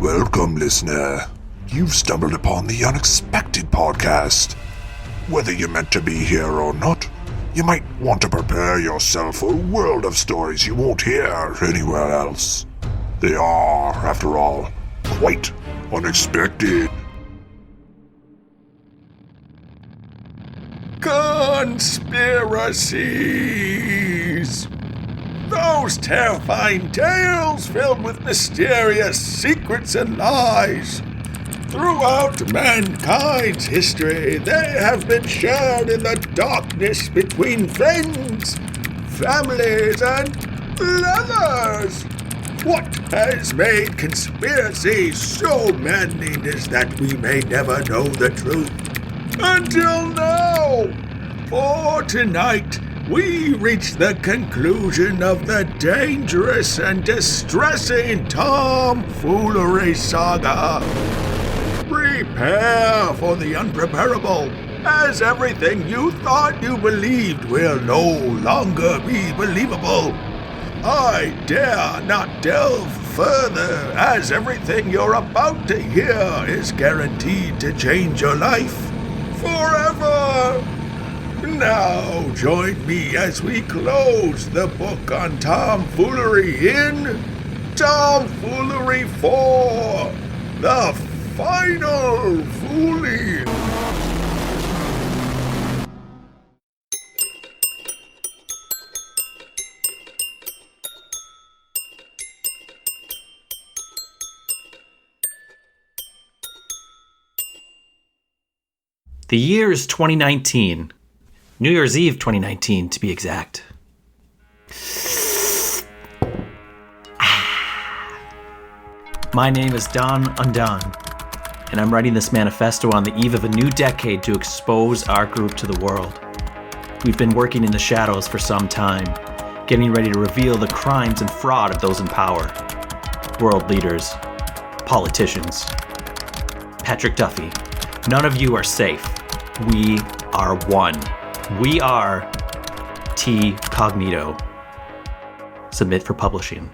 Welcome, listener. You've stumbled upon the Unexpected Podcast. Whether you're meant to be here or not, you might want to prepare yourself for a world of stories you won't hear anywhere else. They are, after all, quite unexpected. Conspiracies! Those terrifying tales filled with mysterious secrets and lies. Throughout mankind's history, they have been shared in the darkness between friends, families, and lovers. What has made conspiracies so maddening is that we may never know the truth. Until now! For tonight, we reach the conclusion of the dangerous and distressing Foolery saga. Prepare for the unpreparable, as everything you thought you believed will no longer be believable. I dare not delve further, as everything you're about to hear is guaranteed to change your life forever. Now join me as we close the book on tomfoolery in Tomfoolery 4, The Final Fooling. The year is 2019. New Year's Eve 2019, to be exact. My name is Don Undone, and I'm writing this manifesto on the eve of a new decade to expose our group to the world. We've been working in the shadows for some time, getting ready to reveal the crimes and fraud of those in power. World leaders, politicians, Patrick Duffy, none of you are safe. We are one. We are T Cognito. Submit for publishing.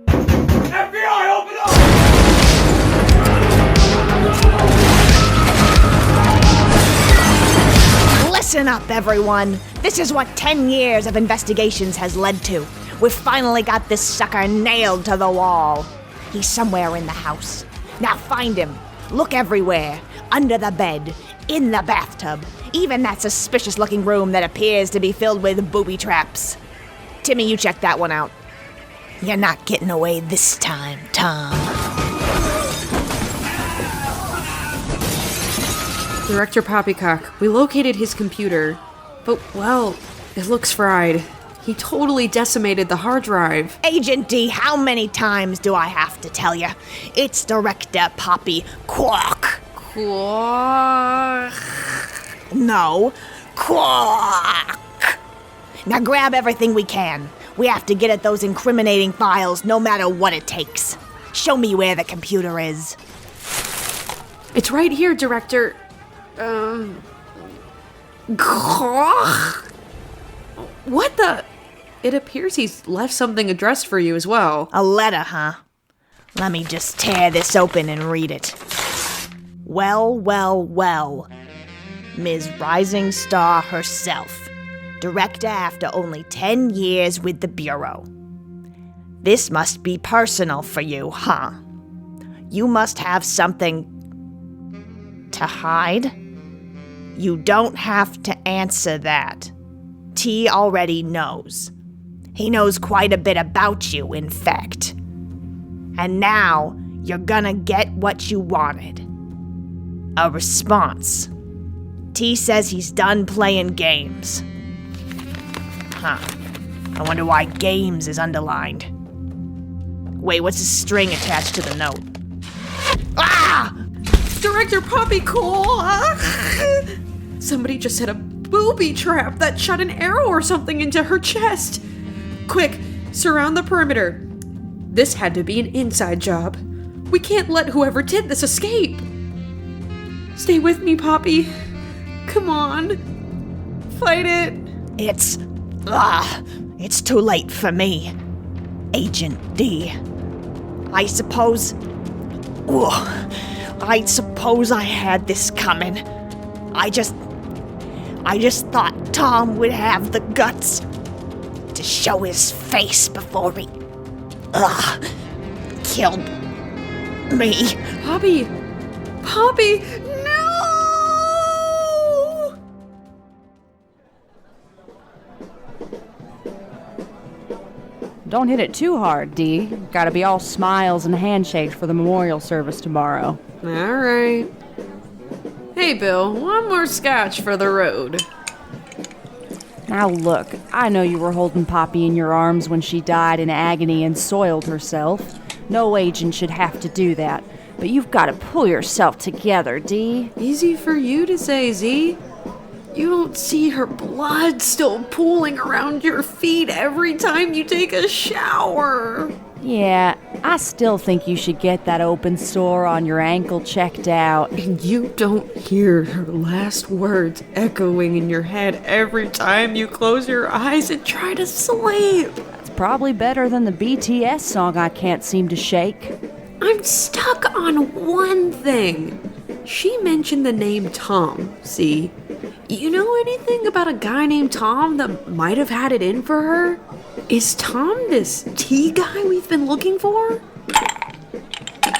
FBI, open up! Listen up, everyone. This is what 10 years of investigations has led to. We've finally got this sucker nailed to the wall. He's somewhere in the house. Now find him. Look everywhere. Under the bed. In the bathtub. Even that suspicious-looking room that appears to be filled with booby traps. Timmy, you check that one out. You're not getting away this time, Tom. Director Poppycock, we located his computer, but, well, it looks fried. He totally decimated the hard drive. Agent D, how many times do I have to tell you? It's Director Poppy Quack. Quack. No, Quack. Now grab everything we can. We have to get at those incriminating files no matter what it takes. Show me where the computer is. It's right here, Director. What the? It appears he's left something addressed for you as well. A letter, huh? Let me just tear this open and read it. Well, well, well. Ms. Rising Star herself. Director after only 10 years with the Bureau. This must be personal for you, huh? You must have something to hide? You don't have to answer that. T already knows. He knows quite a bit about you, in fact. And now, you're gonna get what you wanted. A response. T says he's done playing games. Huh. I wonder why games is underlined. Wait, what's the string attached to the note? Ah! Director Poppycock! Somebody just set a booby trap that shot an arrow or something into her chest. Quick, surround the perimeter. This had to be an inside job. We can't let whoever did this escape. Stay with me, Poppy. Come on. Fight it. It's too late for me, Agent D. I suppose I had this coming. I just thought Tom would have the guts to show his face before he killed me. Poppy, no! Don't hit it too hard, D. Gotta be all smiles and handshakes for the memorial service tomorrow. All right. Hey, Bill, one more scotch for the road. Now look, I know you were holding Poppy in your arms when she died in agony and soiled herself. No agent should have to do that. But you've got to pull yourself together, D. Easy for you to say, Z. You don't see her blood still pooling around your feet every time you take a shower. Yeah, I still think you should get that open sore on your ankle checked out. And you don't hear her last words echoing in your head every time you close your eyes and try to sleep. It's probably better than the BTS song I can't seem to shake. I'm stuck on one thing. She mentioned the name Tom, see? You know anything about a guy named Tom that might have had it in for her? Is Tom this tea guy we've been looking for?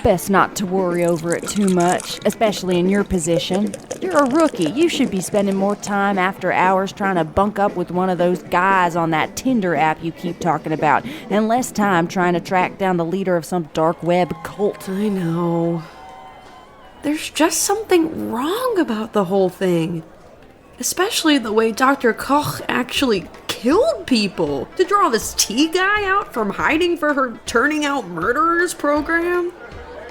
Best not to worry over it too much, especially in your position. You're a rookie. You should be spending more time after hours trying to bunk up with one of those guys on that Tinder app you keep talking about, and less time trying to track down the leader of some dark web cult. I know. There's just something wrong about the whole thing. Especially the way Dr. Koch actually killed people to draw this tea guy out from hiding for her turning out murderers program.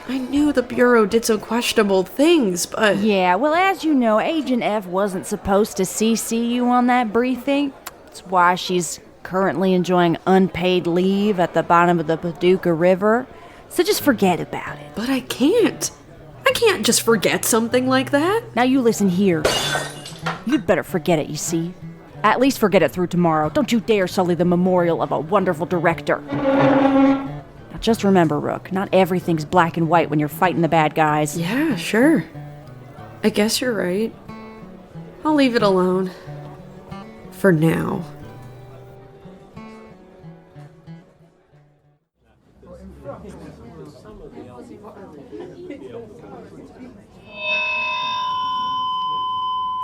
I knew the Bureau did some questionable things, but... Yeah, well, as you know, Agent F wasn't supposed to CC you on that briefing. That's why she's currently enjoying unpaid leave at the bottom of the Paducah River. So just forget about it. But I can't. I can't just forget something like that. Now you listen here. You'd better forget it, you see. At least forget it through tomorrow. Don't you dare sully the memorial of a wonderful director. Now just remember, Rook, not everything's black and white when you're fighting the bad guys. Yeah, sure. I guess you're right. I'll leave it alone. For now.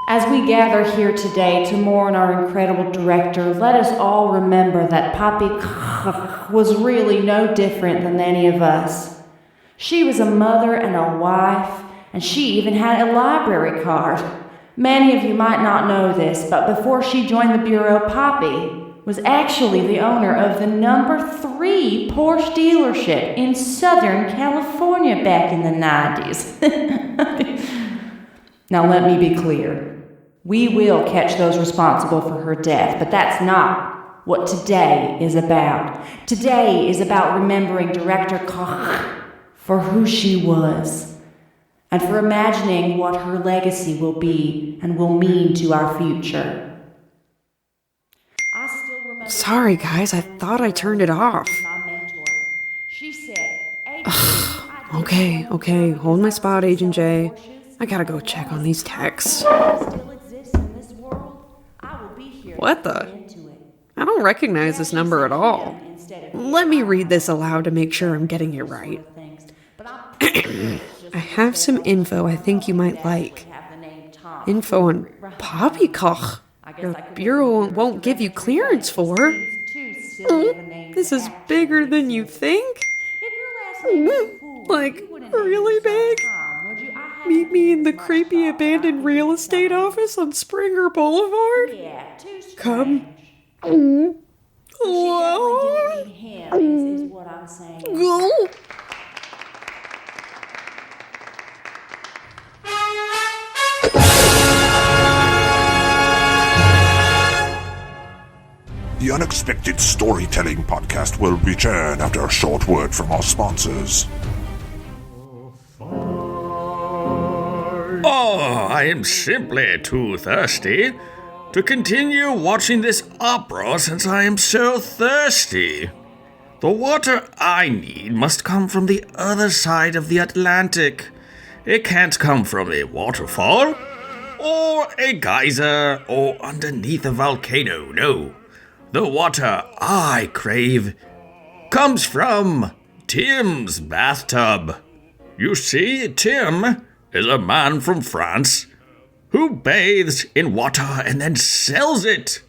As we gather here today to mourn our incredible director, let us all remember that Poppy was really no different than any of us. She was a mother and a wife, and she even had a library card. Many of you might not know this, but before she joined the Bureau, Poppy was actually the owner of the number 3 Porsche dealership in Southern California back in the 90s. Now let me be clear. We will catch those responsible for her death, but that's not what today is about. Today is about remembering Director Koch for who she was, and for imagining what her legacy will be and will mean to our future. Sorry, guys, I thought I turned it off. Okay, hold my spot, Agent J. I gotta go check on these texts. What the? I don't recognize this number at all. Let me read this aloud to make sure I'm getting it right. I have some info I think you might like. Info on Poppy Koch. Your bureau won't give you clearance for. This is bigger than you think? Like, really big? Meet me in the creepy abandoned real estate office on Springer Boulevard? Come. Hello? Go. The Unexpected Storytelling Podcast will return after a short word from our sponsors. Oh, I am simply too thirsty. to continue watching this opera since I am so thirsty. The water I need must come from the other side of the Atlantic. It can't come from a waterfall, or a geyser, or underneath a volcano, no. The water I crave comes from Tim's bathtub. You see, Tim is a man from France who bathes in water and then sells it.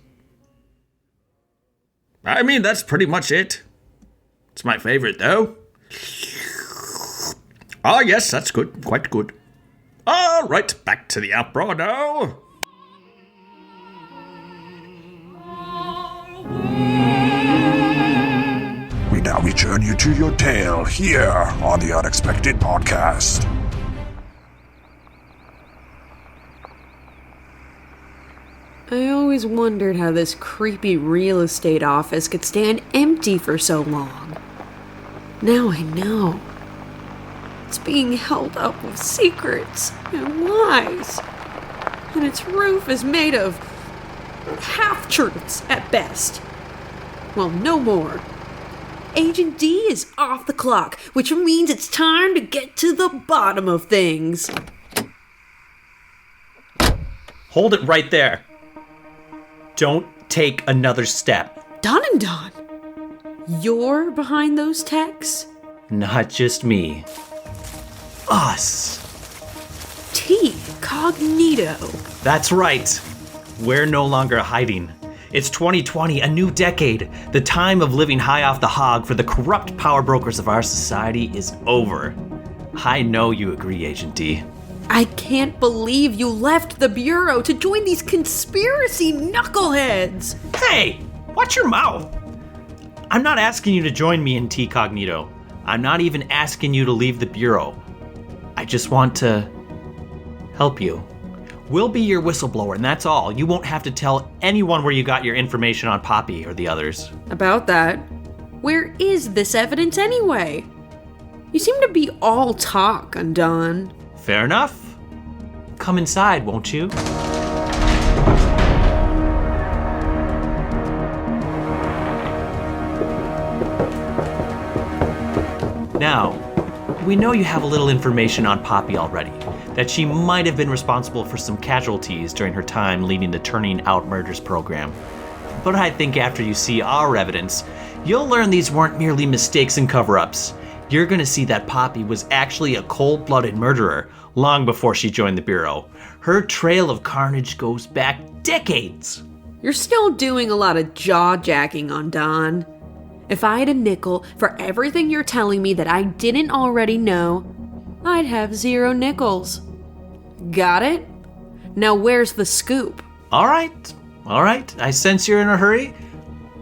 I mean, that's pretty much it. It's my favorite, though. Ah, yes, that's good. Quite good. All right, back to the opera now. We now return you to your tale here on the Unexpected Podcast. I always wondered how this creepy real estate office could stand empty for so long. Now I know. It's being held up with secrets and lies. And its roof is made of half-truths at best. Well, no more. Agent D is off the clock, which means it's time to get to the bottom of things. Hold it right there. Don't take another step. Don and Don, you're behind those texts? Not just me. Us. T. Cognito. That's right. We're no longer hiding. It's 2020, a new decade. The time of living high off the hog for the corrupt power brokers of our society is over. I know you agree, Agent D. I can't believe you left the Bureau to join these conspiracy knuckleheads. Hey, watch your mouth. I'm not asking you to join me in T Cognito. I'm not even asking you to leave the Bureau. I just want to help you. We'll be your whistleblower, and that's all. You won't have to tell anyone where you got your information on Poppy or the others. About that, where is this evidence anyway? You seem to be all talk, Undone. Fair enough. Come inside, won't you? Now, we know you have a little information on Poppy already, that she might have been responsible for some casualties during her time leading the Turning Out Murders program. But I think after you see our evidence, you'll learn these weren't merely mistakes and cover-ups. You're gonna see that Poppy was actually a cold-blooded murderer long before she joined the Bureau. Her trail of carnage goes back decades. You're still doing a lot of jaw-jacking, Undone. If I had a nickel for everything you're telling me that I didn't already know, I'd have 0 nickels. Got it? Now where's the scoop? All right. I sense you're in a hurry.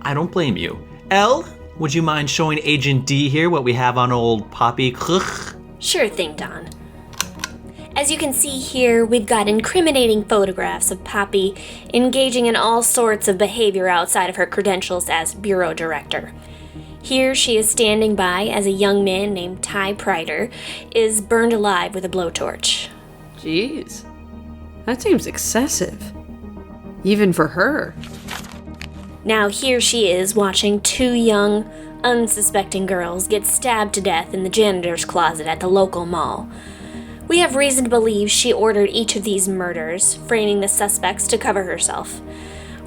I don't blame you. Elle, would you mind showing Agent D here what we have on old Poppy? Sure thing, Don. As you can see here, we've got incriminating photographs of Poppy engaging in all sorts of behavior outside of her credentials as Bureau Director. Here she is standing by as a young man named Ty Prider is burned alive with a blowtorch. Jeez, that seems excessive. Even for her. Now here she is watching 2 young, unsuspecting girls get stabbed to death in the janitor's closet at the local mall. We have reason to believe she ordered each of these murders, framing the suspects to cover herself.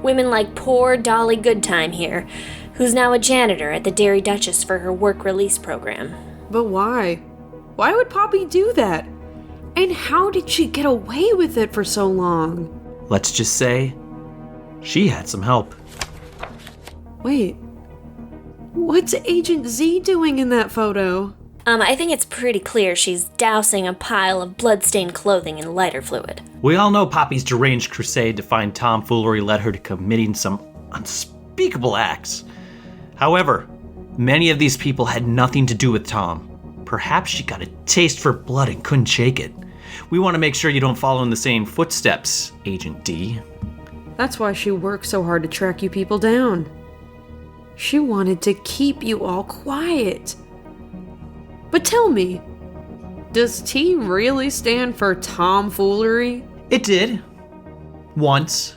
Women like poor Dolly Goodtime here, who's now a janitor at the Dairy Duchess for her work release program. But why? Why would Poppy do that? And how did she get away with it for so long? Let's just say, she had some help. Wait, what's Agent Z doing in that photo? I think it's pretty clear she's dousing a pile of blood-stained clothing in lighter fluid. We all know Poppy's deranged crusade to find tomfoolery led her to committing some unspeakable acts. However, many of these people had nothing to do with Tom. Perhaps she got a taste for blood and couldn't shake it. We want to make sure you don't follow in the same footsteps, Agent D. That's why she worked so hard to track you people down. She wanted to keep you all quiet. But tell me, does T really stand for tomfoolery? It did. Once.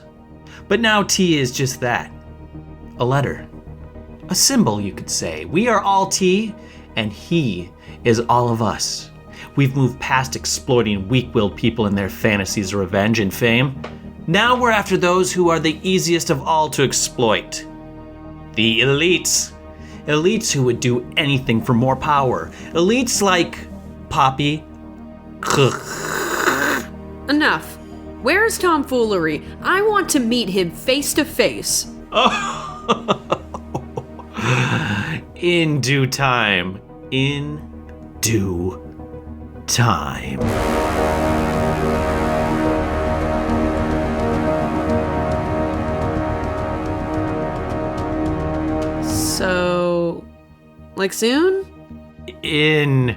But now T is just that. A letter. A symbol, you could say. We are all T, and he is all of us. We've moved past exploiting weak-willed people in their fantasies of revenge and fame. Now we're after those who are the easiest of all to exploit. The elites. Elites who would do anything for more power. Elites like Poppy. Enough. Where's Foolery? I want to meet him face to face. In due time. In due time. So, like soon? In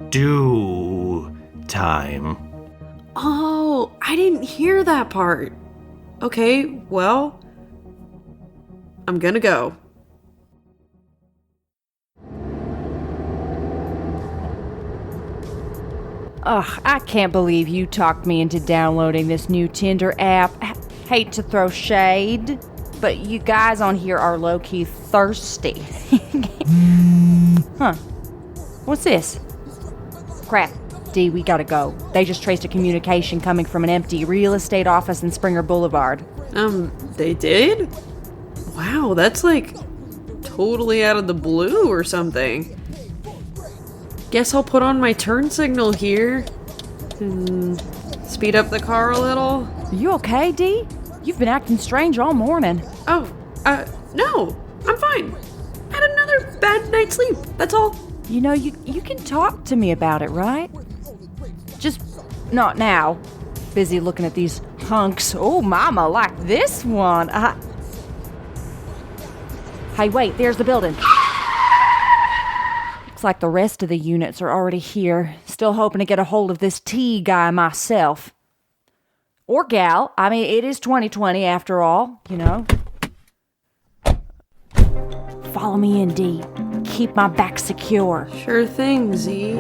due time. Oh, I didn't hear that part. Okay, well, I'm gonna go. Ugh, I can't believe you talked me into downloading this new Tinder app. Hate to throw shade, but you guys on here are low-key thirsty. Huh. What's this? Crap. D, we gotta go. They just traced a communication coming from an empty real estate office in Springer Boulevard. They did? Wow, that's like totally out of the blue or something. Guess I'll put on my turn signal here. Speed up the car a little. You okay, D? You've been acting strange all morning. Oh, no, I'm fine. Had another bad night's sleep, that's all. You know, you can talk to me about it, right? Just not now. Busy looking at these hunks. Oh, mama, like this one. Hey, wait, there's the building. Looks like the rest of the units are already here. Still hoping to get a hold of this T guy myself. Or gal. I mean, it is 2020 after all, you know. Follow me in, D. Keep my back secure. Sure thing, Z.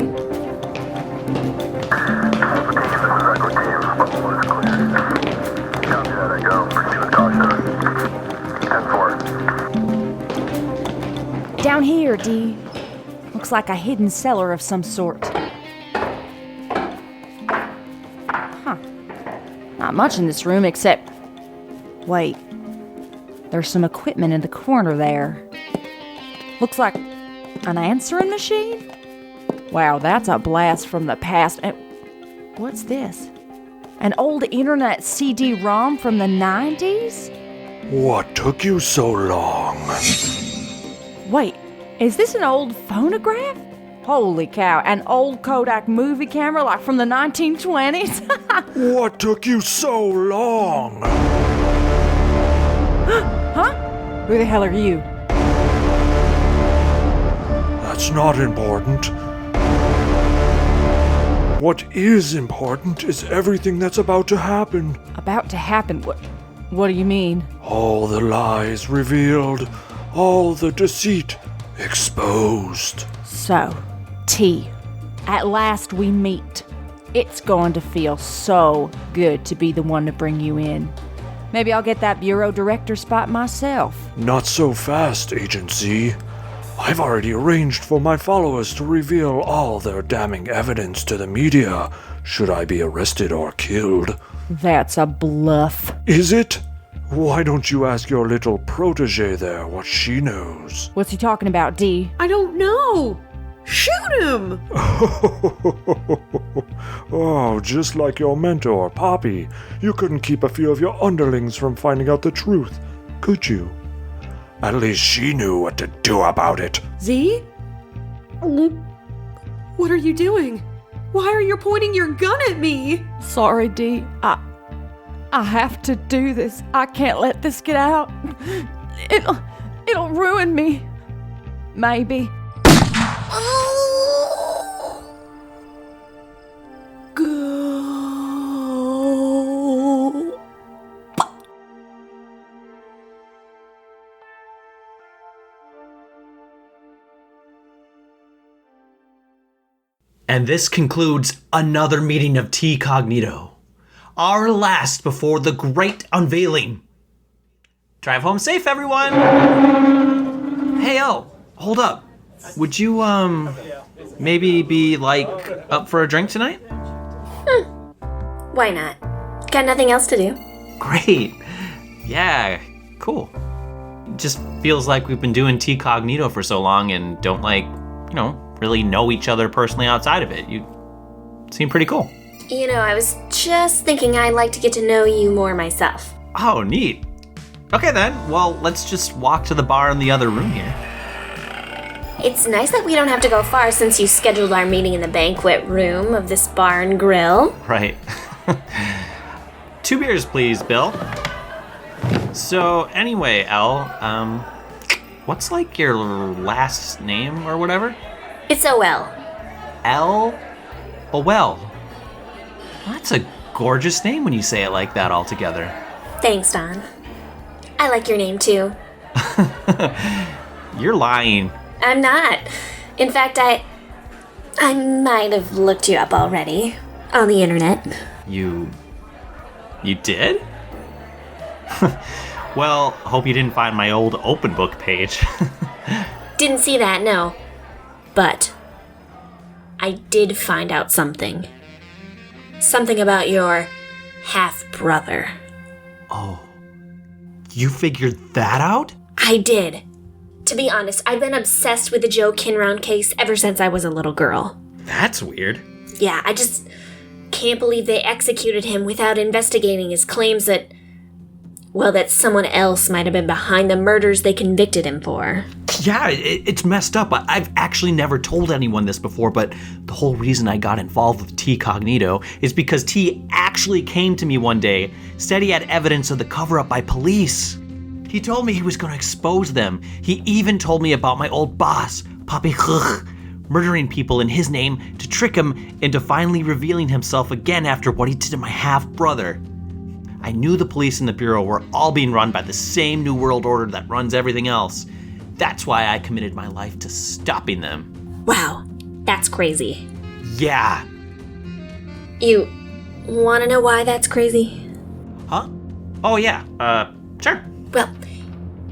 Down here, D. Looks like a hidden cellar of some sort. Huh. Not much in this room except... Wait. There's some equipment in the corner there. Looks like an answering machine? Wow, that's a blast from the past. What's this? An old internet CD-ROM from the 90s? What took you so long? Wait, is this an old phonograph? Holy cow, an old Kodak movie camera like from the 1920s? What took you so long? Huh? Who the hell are you? That's not important. What is important is everything that's about to happen. About to happen? What do you mean? All the lies revealed, all the deceit exposed. So, T, at last we meet. It's going to feel so good to be the one to bring you in. Maybe I'll get that bureau director spot myself. Not so fast, Agent Z. I've already arranged for my followers to reveal all their damning evidence to the media, should I be arrested or killed. That's a bluff. Is it? Why don't you ask your little protege there what she knows? What's he talking about, D? I don't know. Shoot him! Oh, just like your mentor, Poppy. You couldn't keep a few of your underlings from finding out the truth, could you? At least she knew what to do about it. Z? What are you doing? Why are you pointing your gun at me? Sorry, D. I have to do this. I can't let this get out. It'll ruin me. Maybe. Go. And this concludes another meeting of T Cognito. Our last before the great unveiling. Drive home safe, everyone! Hey, hold up. Would you, maybe be, up for a drink tonight? Why not? Got nothing else to do. Great. Yeah, cool. Just feels like we've been doing T Cognito for so long and don't really know each other personally outside of it. You seem pretty cool. I was just thinking I'd like to get to know you more myself. Oh, neat. Okay then, well, let's just walk to the bar in the other room here. It's nice that we don't have to go far since you scheduled our meeting in the banquet room of this bar and grill. Right. 2 beers, please, Bill. So, anyway, Elle, what's your last name or whatever? It's O.L. Elle? Oh, well. That's a gorgeous name when you say it like that all together. Thanks, Don. I like your name, too. You're lying. I'm not. In fact, I might have looked you up already on the internet. You did? Well, hope you didn't find my old open book page. Didn't see that, no. But I did find out something. Something about your half-brother. Oh. You figured that out? I did. To be honest, I've been obsessed with the Joe Kinround case ever since I was a little girl. That's weird. Yeah, I just can't believe they executed him without investigating his claims that someone else might have been behind the murders they convicted him for. Yeah, it's messed up. I've actually never told anyone this before, but the whole reason I got involved with T Cognito is because T actually came to me one day, said he had evidence of the cover-up by police. He told me he was going to expose them. He even told me about my old boss, Papi murdering people in his name to trick him into finally revealing himself again after what he did to my half-brother. I knew the police and the Bureau were all being run by the same New World Order that runs everything else. That's why I committed my life to stopping them. Wow, that's crazy. Yeah. You want to know why that's crazy? Huh? Oh yeah, sure. Well,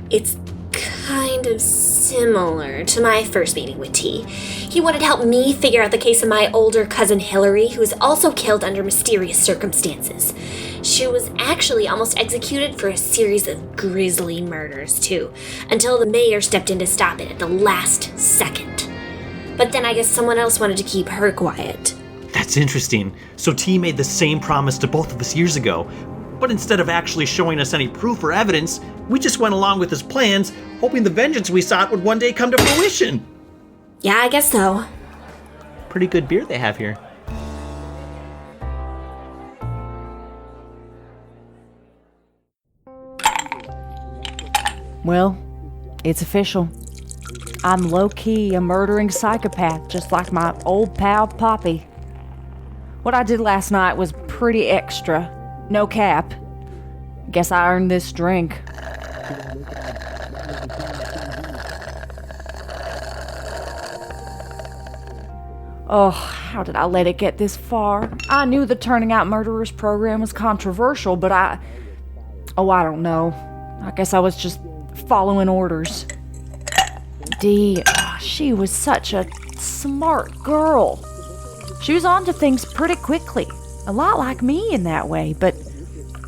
it's kind of similar to my first meeting with T. He wanted to help me figure out the case of my older cousin Hillary, who was also killed under mysterious circumstances. She was actually almost executed for a series of grisly murders, too, until the mayor stepped in to stop it at the last second. But then I guess someone else wanted to keep her quiet. That's interesting. So T made the same promise to both of us years ago, but instead of actually showing us any proof or evidence, we just went along with his plans, hoping the vengeance we sought would one day come to fruition. Yeah, I guess so. Pretty good beer they have here. Well, it's official. I'm low-key a murdering psychopath, just like my old pal Poppy. What I did last night was pretty extra. No cap. Guess I earned this drink. Oh, how did I let it get this far? I knew the Turning Out Murderers program was controversial, but I don't know. I guess I was just following orders. Dee, she was such a smart girl. She was onto things pretty quickly. A lot like me in that way, but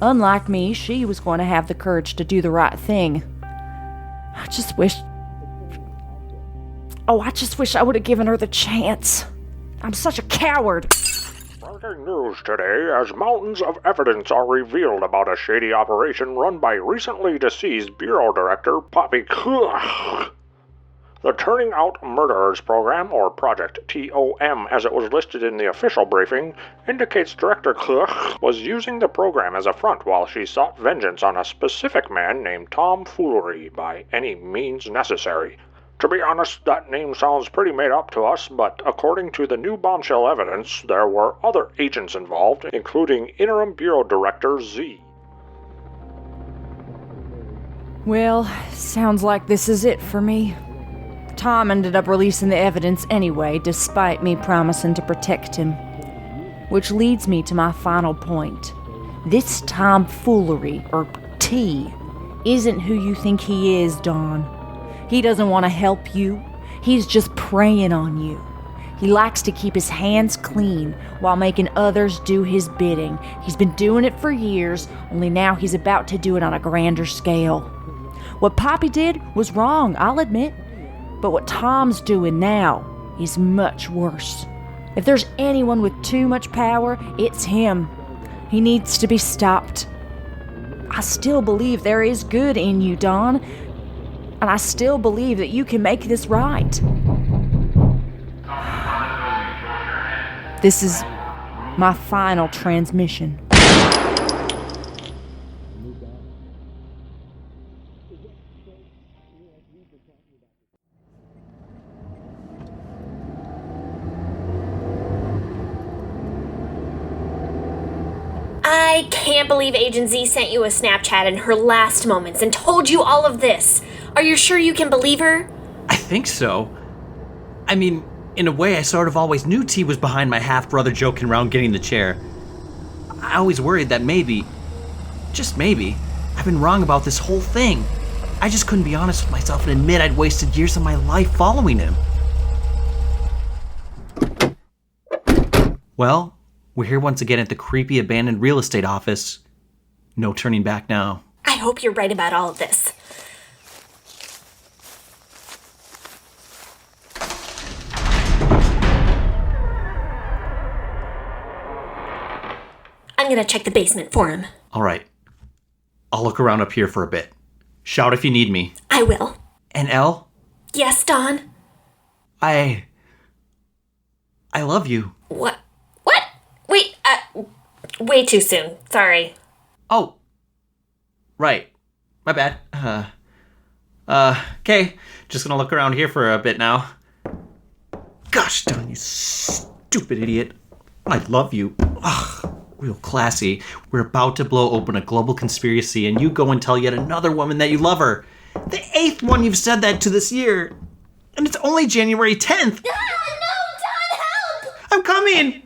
unlike me, she was going to have the courage to do the right thing. I just wish I would have given her the chance. I'm such a coward. Breaking news today as mountains of evidence are revealed about a shady operation run by recently deceased Bureau Director Poppy. The Turning Out Murderers program, or Project TOM as it was listed in the official briefing, indicates Director was using the program as a front while she sought vengeance on a specific man named Tom Foolery by any means necessary. To be honest, that name sounds pretty made up to us, but according to the new bombshell evidence, there were other agents involved, including Interim Bureau Director Z. Well, sounds like this is it for me. Tom ended up releasing the evidence anyway, despite me promising to protect him. Which leads me to my final point. This tomfoolery, or T, isn't who you think he is, Dawn. He doesn't want to help you. He's just preying on you. He likes to keep his hands clean while making others do his bidding. He's been doing it for years, only now he's about to do it on a grander scale. What Poppy did was wrong, I'll admit. But what Tom's doing now is much worse. If there's anyone with too much power, it's him. He needs to be stopped. I still believe there is good in you, Dawn. And I still believe that you can make this right. This is my final transmission. I can't believe Agent Z sent you a Snapchat in her last moments and told you all of this. Are you sure you can believe her? I think so. I mean, in a way, I sort of always knew T was behind my half-brother joking around getting the chair. I always worried that maybe, just maybe, I've been wrong about this whole thing. I just couldn't be honest with myself and admit I'd wasted years of my life following him. Well, we're here once again at the creepy abandoned real estate office. No turning back now. I hope you're right about all of this. I'm gonna check the basement for him. All right. I'll look around up here for a bit. Shout if you need me. I will. And Elle? Yes, Dawn? I love you. What? Wait, way too soon. Sorry. Oh. Right. My bad. Okay. Just gonna look around here for a bit now. Gosh darn, you stupid idiot. I love you. Ugh, real classy. We're about to blow open a global conspiracy and you go and tell yet another woman that you love her. The 8th one you've said that to this year. And it's only January 10th. No, Dawn, help! I'm coming!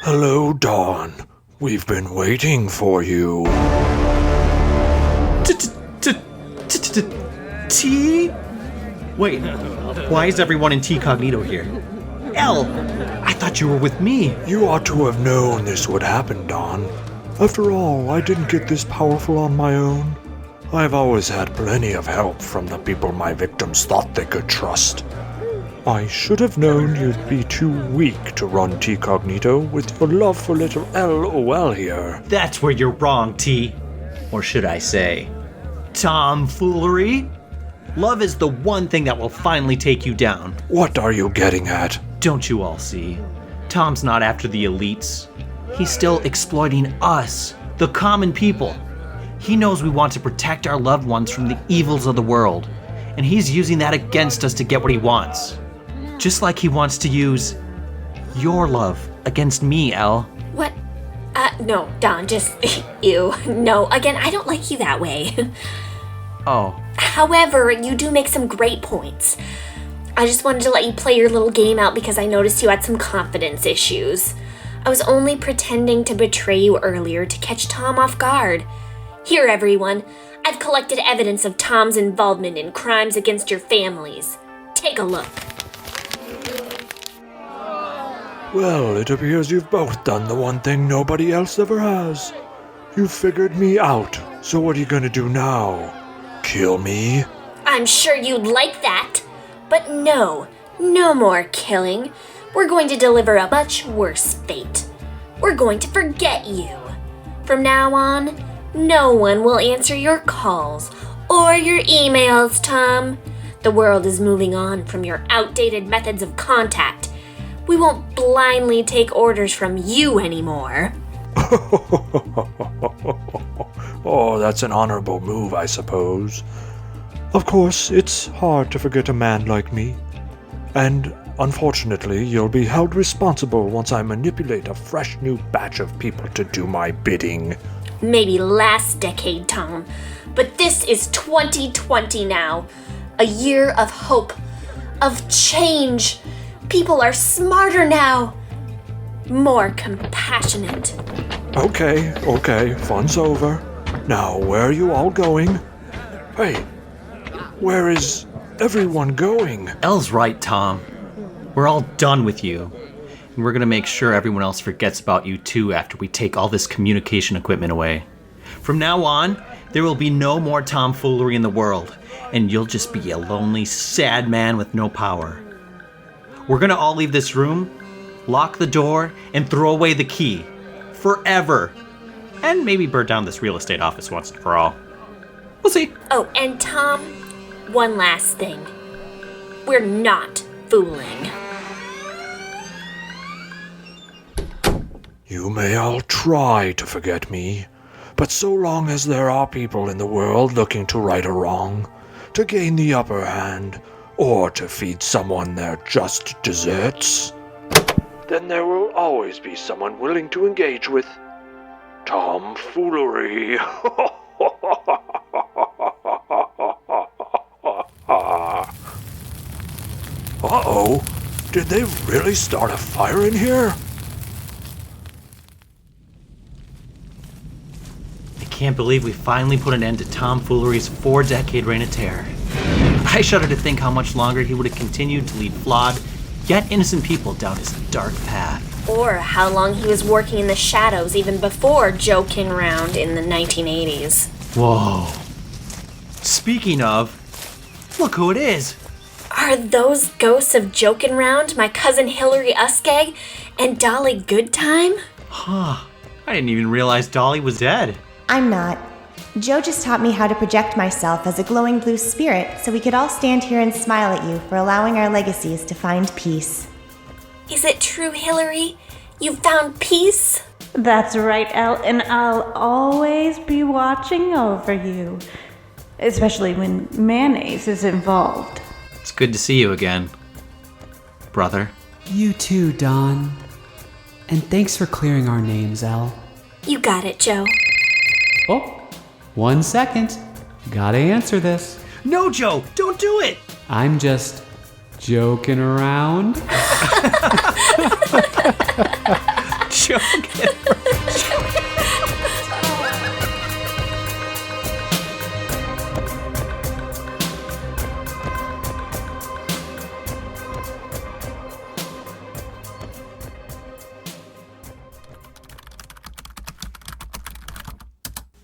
Hello, Dawn. We've been waiting for you. T? Wait, why is everyone in T Cognito here? Elle, I thought you were with me. You ought to have known this would happen, Dawn. After all, I didn't get this powerful on my own. I've always had plenty of help from the people my victims thought they could trust. I should have known you'd be too weak to run T Cognito with your love for little LOL here. That's where you're wrong, T. Or should I say, tomfoolery? Love is the one thing that will finally take you down. What are you getting at? Don't you all see? Tom's not after the elites. He's still exploiting us, the common people. He knows we want to protect our loved ones from the evils of the world, and he's using that against us to get what he wants. Just like he wants to use your love against me, Elle. What? No, Dawn, just ew. No, again, I don't like you that way. Oh. However, you do make some great points. I just wanted to let you play your little game out because I noticed you had some confidence issues. I was only pretending to betray you earlier to catch Tom off guard. Here, everyone, I've collected evidence of Tom's involvement in crimes against your families. Take a look. Well, it appears you've both done the one thing nobody else ever has. You figured me out, so what are you gonna do now? Kill me? I'm sure you'd like that. But no more killing. We're going to deliver a much worse fate. We're going to forget you. From now on, no one will answer your calls or your emails, Tom. The world is moving on from your outdated methods of contact. We won't blindly take orders from you anymore. Oh, that's an honorable move, I suppose. Of course, it's hard to forget a man like me. And unfortunately, you'll be held responsible once I manipulate a fresh new batch of people to do my bidding. Maybe last decade, Tom. But this is 2020 now. A year of hope, of change. People are smarter now. more compassionate. Okay, fun's over. Now, where are you all going? Hey, where is everyone going? Elle's right, Tom. We're all done with you. And we're gonna make sure everyone else forgets about you too after we take all this communication equipment away. From now on, there will be no more tomfoolery in the world, and you'll just be a lonely, sad man with no power. We're gonna all leave this room, lock the door, and throw away the key. Forever. And maybe burn down this real estate office once and for all. We'll see. Oh, and Tom, one last thing. We're not fooling. You may all try to forget me, but so long as there are people in the world looking to right a wrong, to gain the upper hand, or to feed someone their just desserts, then there will always be someone willing to engage with tomfoolery. Uh-oh, did they really start a fire in here? I can't believe we finally put an end to tomfoolery's 4-decade reign of terror. I shudder to think how much longer he would have continued to lead flawed, yet innocent people down his dark path. Or how long he was working in the shadows even before joking around in the 1980s. Whoa. Speaking of, look who it is. Are those ghosts of joking around my cousin Hillary Uskeg and Dolly Goodtime? Huh. I didn't even realize Dolly was dead. I'm not. Joe just taught me how to project myself as a glowing blue spirit so we could all stand here and smile at you for allowing our legacies to find peace. Is it true, Hillary? You found peace? That's right, Elle, and I'll always be watching over you. Especially when mayonnaise is involved. It's good to see you again, brother. You too, Don. And thanks for clearing our names, Elle. You got it, Joe. Oh, 1 second. Gotta answer this. No, Joe, don't do it! I'm just joking around. Joking.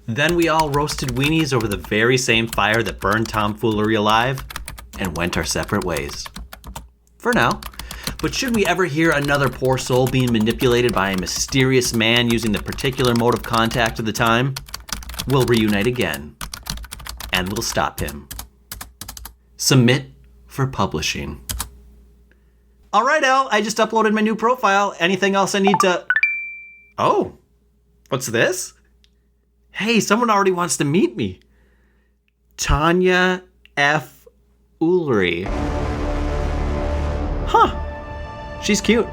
Then we all roasted weenies over the very same fire that burned tomfoolery alive and went our separate ways. For now. But should we ever hear another poor soul being manipulated by a mysterious man using the particular mode of contact of the time, we'll reunite again. And we'll stop him. Submit for publishing. All right, Elle, I just uploaded my new profile. Anything else I need to... Oh, what's this? Hey, someone already wants to meet me. Tanya F. Foolery. Huh. She's cute.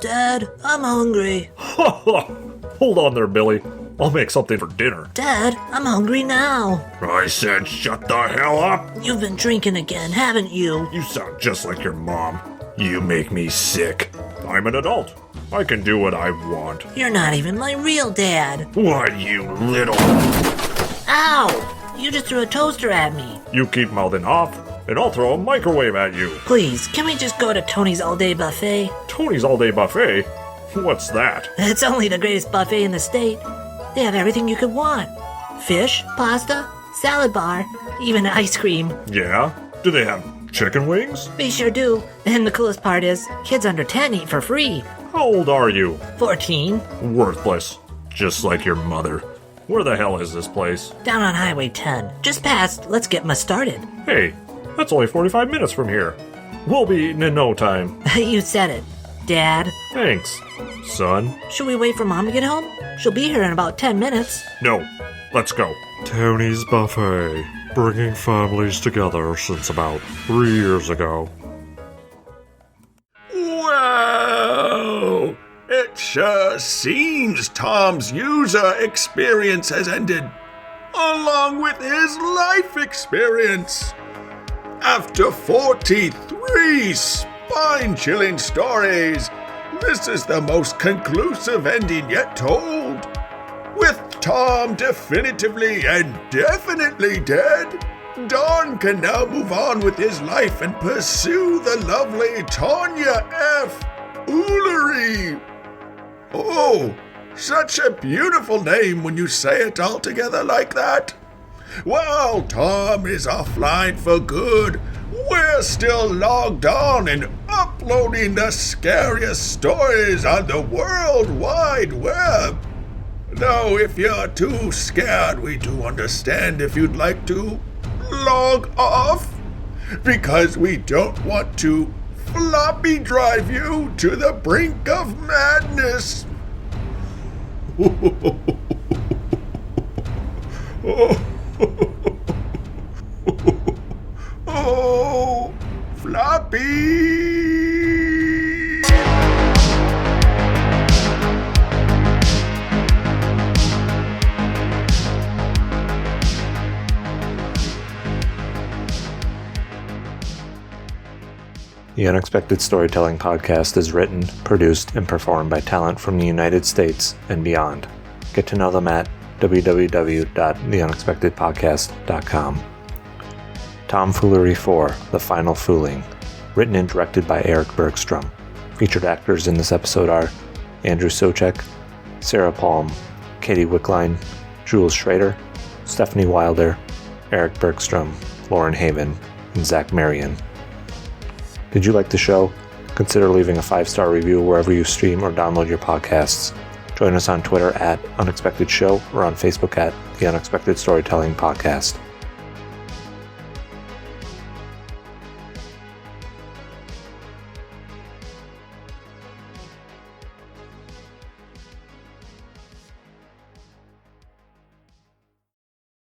Dad, I'm hungry. Hold on there, Billy. I'll make something for dinner. Dad, I'm hungry now. I said shut the hell up. You've been drinking again, haven't you? You sound just like your mom. You make me sick. I'm an adult. I can do what I want. You're not even my real dad. What, you little... Ow! You just threw a toaster at me. You keep mouthing off, and I'll throw a microwave at you. Please, can we just go to Tony's all-day buffet? Tony's all-day buffet? What's that? It's only the greatest buffet in the state. They have everything you could want. Fish, pasta, salad bar, even ice cream. Yeah? Do they have chicken wings? They sure do. And the coolest part is, kids under 10 eat for free. How old are you? 14. Worthless. Just like your mother. Where the hell is this place? Down on Highway 10. Just past. Let's get started. Hey, that's only 45 minutes from here. We'll be eating in no time. You said it. Dad. Thanks, son. Should we wait for Mom to get home? She'll be here in about 10 minutes. No, let's go. Tony's Buffet, bringing families together since about 3 years ago. sure seems Tom's user experience has ended, along with his life experience. After 43 spine-chilling stories, this is the most conclusive ending yet told. With Tom definitively and definitely dead, Don can now move on with his life and pursue the lovely Tanya F. Foolery. Oh, such a beautiful name when you say it all together like that. While Tom is offline for good, we're still logged on and uploading the scariest stories on the World Wide Web. Though if you're too scared, we do understand if you'd like to log off, because we don't want to floppy drive you to the brink of madness. Oh, floppy. The Unexpected Storytelling Podcast is written, produced, and performed by talent from the United States and beyond. Get to know them at www.theunexpectedpodcast.com. Tom Foolery 4, The Final Fooling, written and directed by Erik Bergstrom. Featured actors in this episode are Andrew Soucek, Sarah Palm, Katie Wickline, Jules Schrader, Stephanie Wilder, Erik Bergstrom, Lauren Haven, and Zach Marion. Did you like the show? Consider leaving a 5-star review wherever you stream or download your podcasts. Join us on Twitter at Unexpected Show or on Facebook at The Unexpected Storytelling Podcast.